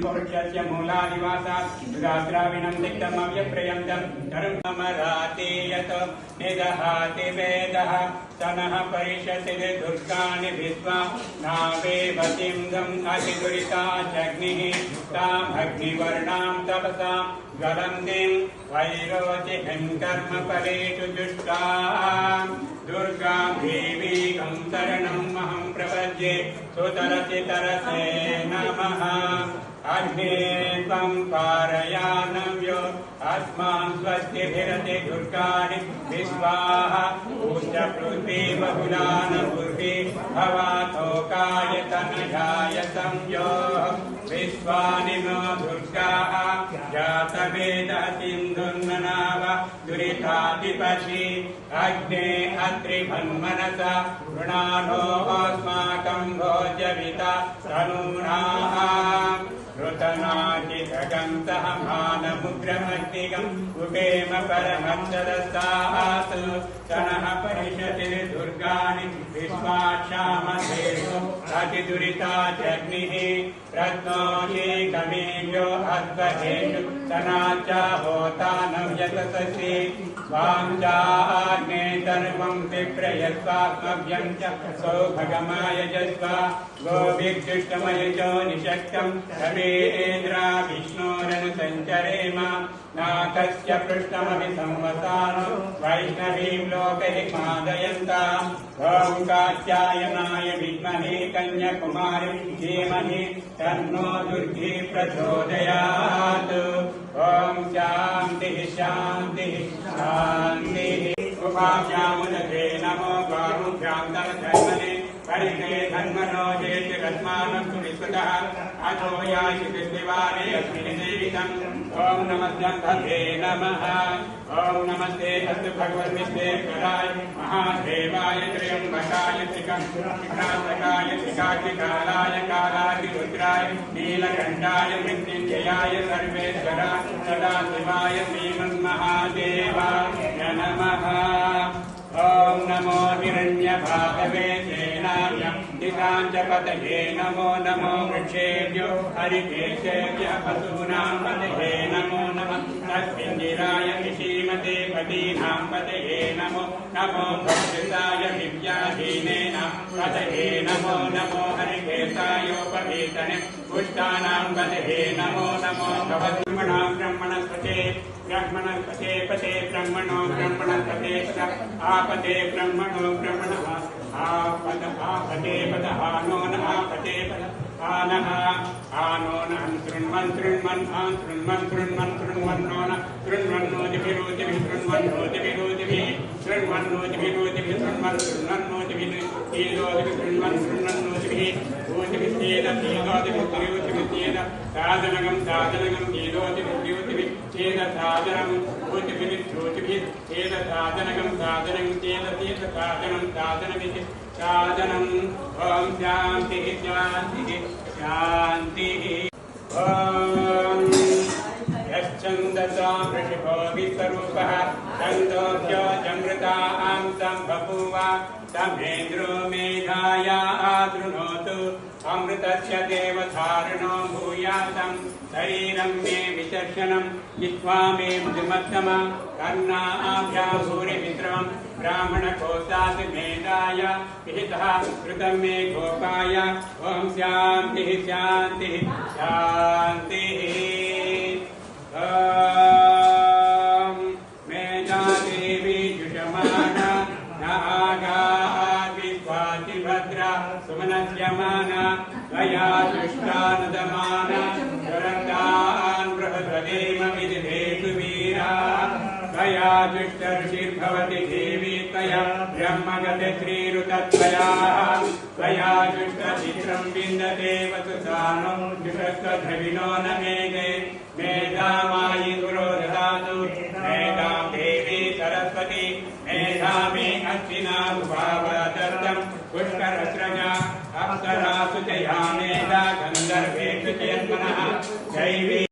पौरुषस्य मूलादिवासात् सुधाद्राविणं दिक्तमव्यप्रयन्तं धर्ममराते यत् निदहाति वेदः सनः परिषति दुर्गाणि विद्वा नावेवतिं गम् अतिदुरिता चग्निः तामग्निवर्णां तपसा ज्वलन्तीं वैरोचिहिं कर्मफलेषु जुष्टां दुर्गां देवीं शरणम् अहं प्रपद्ये सुतरसि तरसे नमः अग्ने त्वं पारयानव्यो अस्मान् स्वस्तिभिरति दुर्गाणि विश्वाः पूज्य पृथ्वी बहुलान पूर्वी भवातोकाय तनयाय संयोः विश्वानि नो दुर्गाः जातवेदः सिन्धुन्ननाव दुरिताधिपति अग्ने अत्रिभन्मनसा गृणानो अस्माकं भोज्यविता तनूनाः ऋतनाजिगन्तः मानमुग्रमग्निगम् उपेम परमक्षरस्तास्तु सनः परिषति दुर्गाणि विश्वाक्षामधेषु अतिदुरिता चग्निः रत्नोषि कमेभ्यो अध्वरेषु सनाच्च होता नव्यतससि वाञ्चाग्ने सर्वं विप्रयस्वात्मभ्यं च सौभगमायजस्व गोभिर्जुष्टमयजो निषक्तं रमेन्द्रा विष्णोरनुसञ्चरेम नाकस्य पृष्ठमपि संवसानो वैष्णवीं लोकहिमादयन्ताम् ॐ कात्यायनाय विद्महे कन्याकुमारी धीमहि तन्नो दुर्गे प्रचोदयात् ॐ शान्तिः शान्तिः शान्तिः उपाभ्यामुदते नमो गारुभ्यां तमधर्मने परिते धन्मनो जेति रत्मानं सुविस्वतः अथो यासि कृष्णवारे अस्मिन् देवितम् ॐ नमस्ते नमः ॐ नमस्ते अस्तु भगवद्विश्वेश्वराय महादेवाय त्र्यम्बकाय त्रिकंटकाय त्रिकाग्निकालाय कालाग्निरुद्राय नीलकण्ठाय मृत्युञ्जयाय सर्वेश्वराय सदाशिवाय श्रीमन्महादेवाय नमः ॐ नमो हिरण्यभागवे सेनाभ्यं दिशाञ्चपतये नमो नमो वृक्षेभ्यो हरिकेशेभ्यः पशूनां पतये नमो नमः तस्मिन्दिराय निशीमते पतीनां पतये नमो नमो भद्रताय विद्याधीनेन पतये नमो नमो हरिकेशायोपवेतने पुष्टानां पतये नमो नमो भवद्ब्रह्मणां ब्रह्मणस्पते ब्रह्मणस्पते पते ब्रह्मणो ब्रह्मणस्पते आपते ब्रह्मणो ब्रह्मणः आपद आपते पदः नो न आपते पद आनः आनो न शृण्वन् शृण्वन् शृण्वन् शृण्वन् शृण्वन्नो न शृण्वन्नोतिभिरोतिभिः शृण्वन्नोतिभिरोतिभिः शृण्वन्नोतिभिरोतिभिः शृण्वन् शृण्वन्नोतिभिः ईदोतिभिः शृण्वन् शृण्वन्नोतिभिः ऊतिभिस्तेन ईदोतिभिः साधनगं साधनगं ईदोतिभिः चेद साधनं ऊतिभिः ज्योतिभिः चेद साधनगं साधनं चेद चेद साधनं साधनमिति साधनम् ॐ शान्तिः शान्तिः शान्तिः ॐ यश्चन्दसा वृषभो विश्वरूपः छन्दोभ्यो जमृतां सम्बभूव तमेन्द्रो मेधाय आदृणोतु अमृतस्य देवधारणो भूयातं शरीरं मे विचर्षणं जिह्वा मे मृदुमत्तम कर्णाभ्यां भूरिमित्रं ब्राह्मणकोशात् मेधाय विहितः कृतं मे गोपाय ॐ शान्तिः शान्तिः शान्तिः ॐ मेधादेवी जुषमाना नागादिभद्रा सुमनस्यमाना त्वया दुष्टानुदमाना दुरन्तान् बृहद्वदेम विदिधेषु वीरा त्वया दुष्टऋषिर्भवति देवी त्वया ब्रह्मगतश्रीरुतत्वया त्वया दुष्टचित्रं विन्दते वसुसानो जुषस्वद्रविणो न मेदे मेधामायि गुरो ददातु मेधां देवी सरस्वती मेधा मे अस्विनानुभावदत्तं पुष्करस्रजा अप्सरासु च या मेधा गन्धर्वेषु च यन्मनः दैवी